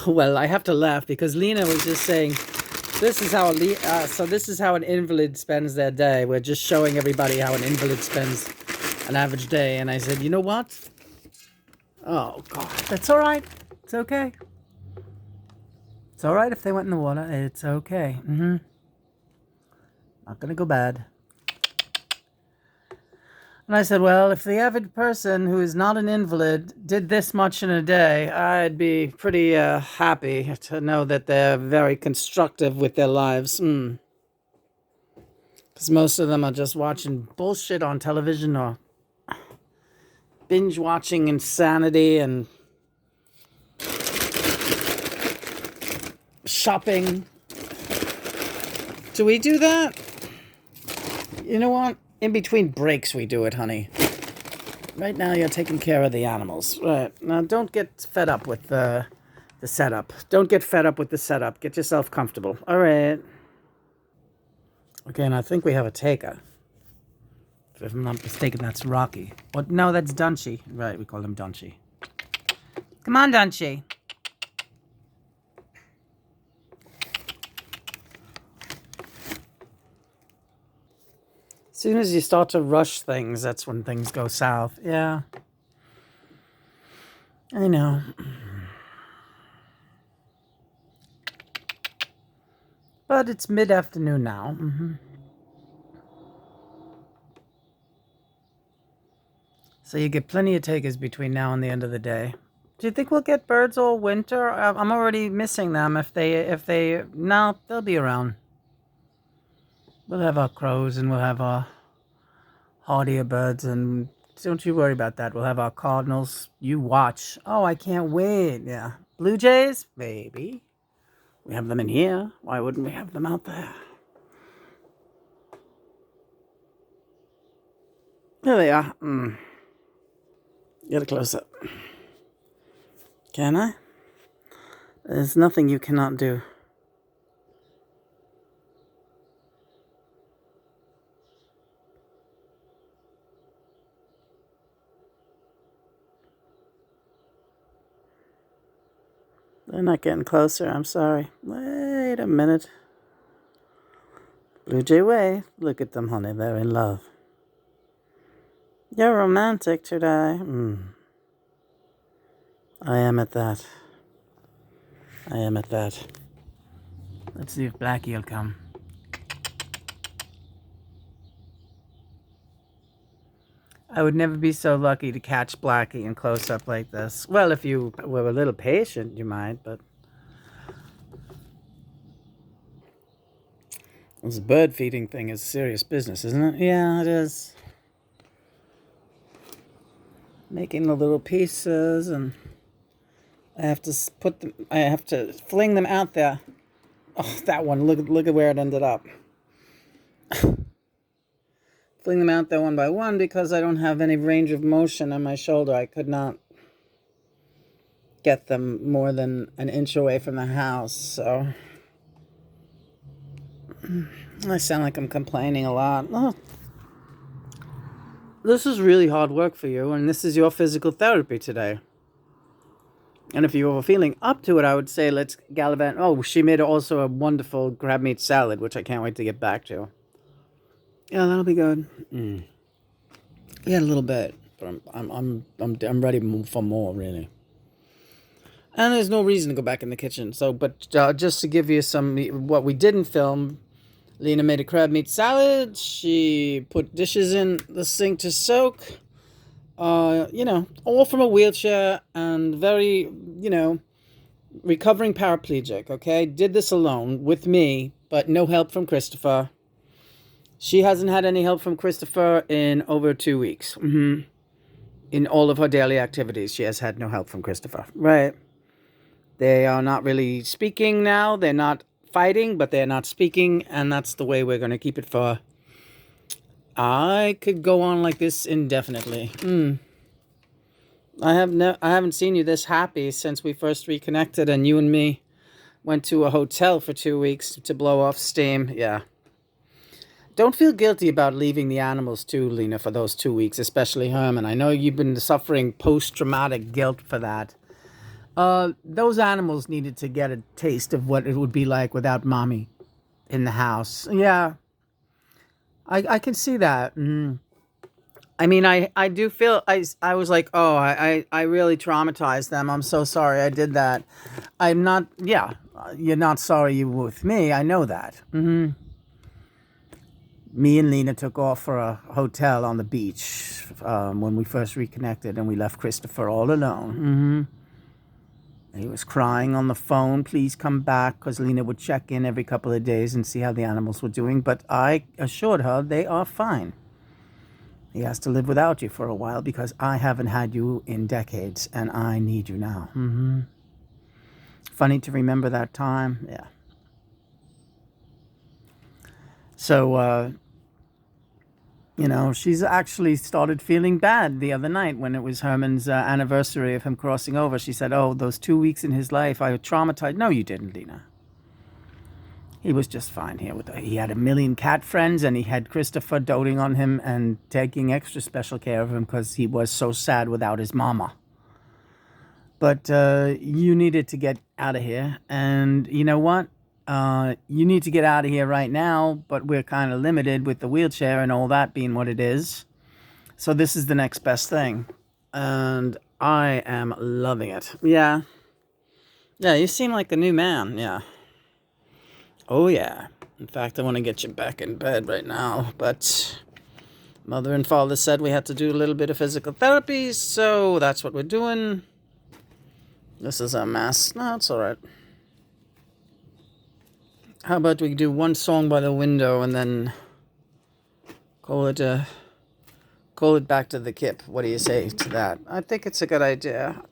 Well, I have to laugh because Lena was just saying, this is how an invalid spends their day. We're just showing everybody how an invalid spends an average day. And I said, you know what? Oh, God. That's all right. It's okay. It's all right if they went in the water. It's okay. Not going to go bad. And I said, well, if the average person who is not an invalid did this much in a day, I'd be pretty happy to know that they're very constructive with their lives. Because most of them are just watching bullshit on television or binge watching insanity and shopping. Do we do that? You know what? In between breaks, we do it, honey. Right now, you're taking care of the animals. Right. Now, don't get fed up with the setup. Don't get fed up with the setup. Get yourself comfortable. All right. Okay, and I think we have a taker. If I'm not mistaken, that's Rocky. What? No, that's Dunchie. Right, we call him Dunchie. Come on, Dunchie. As soon as you start to rush things, that's when things go south. Yeah. I know. But it's mid-afternoon now. So you get plenty of takers between now and the end of the day. Do you think we'll get birds all winter? I'm already missing them. No, they'll be around. We'll have our crows and we'll have our hardier birds, and don't you worry about that. We'll have our cardinals. You watch. Oh, I can't wait. Yeah. Blue jays? Maybe. We have them in here. Why wouldn't we have them out there? There they are. Get a close up. Can I? There's nothing you cannot do. They're not getting closer. I'm sorry. Wait a minute. Blue Jay Way. Look at them, honey. They're in love. You're romantic today. I am at that. I am at that. Let's see if Blackie will come. I would never be so lucky to catch Blackie in close-up like this. Well, if you were a little patient, you might, but... This bird feeding thing is serious business, isn't it? Yeah, it is. Making the little pieces, and I have to fling them out there. Oh, that one, look at where it ended up. Fling them out there one by one because I don't have any range of motion on my shoulder. I could not get them more than an inch away from the house, so I sound like I'm complaining a lot. Oh, this is really hard work for you, and this is your physical therapy today. And if you were feeling up to it, I would say let's gallivant. Oh, she made also a wonderful crab meat salad, which I can't wait to get back to. Yeah, that'll be good. Yeah, a little bit, but I'm ready for more, really. And there's no reason to go back in the kitchen. So, but just to give you some what we didn't film, Lena made a crab meat salad. She put dishes in the sink to soak. All from a wheelchair and very, recovering paraplegic. Okay, did this alone with me, but no help from Christopher. She hasn't had any help from Christopher in over 2 weeks. In all of her daily activities, she has had no help from Christopher. Right. They are not really speaking now. They're not fighting, but they're not speaking, and that's the way we're going to keep it for. I could go on like this indefinitely. I haven't seen you this happy since we first reconnected, and you and me went to a hotel for 2 weeks to blow off steam. Yeah. Don't feel guilty about leaving the animals too, Lena, for those 2 weeks, especially Herman. I know you've been suffering post-traumatic guilt for that. Those animals needed to get a taste of what it would be like without mommy in the house. Yeah, I can see that. I mean, I do feel I was like, oh, I really traumatized them. I'm so sorry I did that. I'm not. Yeah, you're not sorry you were with me. I know that. Me and Lena took off for a hotel on the beach when we first reconnected, and we left Christopher all alone. He was crying on the phone, please come back, because Lena would check in every couple of days and see how the animals were doing. But I assured her they are fine. He has to live without you for a while because I haven't had you in decades, and I need you now. Funny to remember that time. Yeah. So, she's actually started feeling bad the other night when it was Herman's anniversary of him crossing over. She said, oh, those 2 weeks in his life, I traumatized. No, you didn't, Lena. He was just fine here. He had a million cat friends, and he had Christopher doting on him and taking extra special care of him because he was so sad without his mama. But you needed to get out of here. And you know what? You need to get out of here right now, but we're kind of limited with the wheelchair and all that being what it is. So this is the next best thing. And I am loving it. Yeah. Yeah, you seem like a new man. Yeah. Oh, yeah. In fact, I want to get you back in bed right now. But mother and father said we had to do a little bit of physical therapy. So that's what we're doing. This is a mess. No, it's all right. How about we do one song by the window and then call it back to the kip? What do you say to that? I think it's a good idea.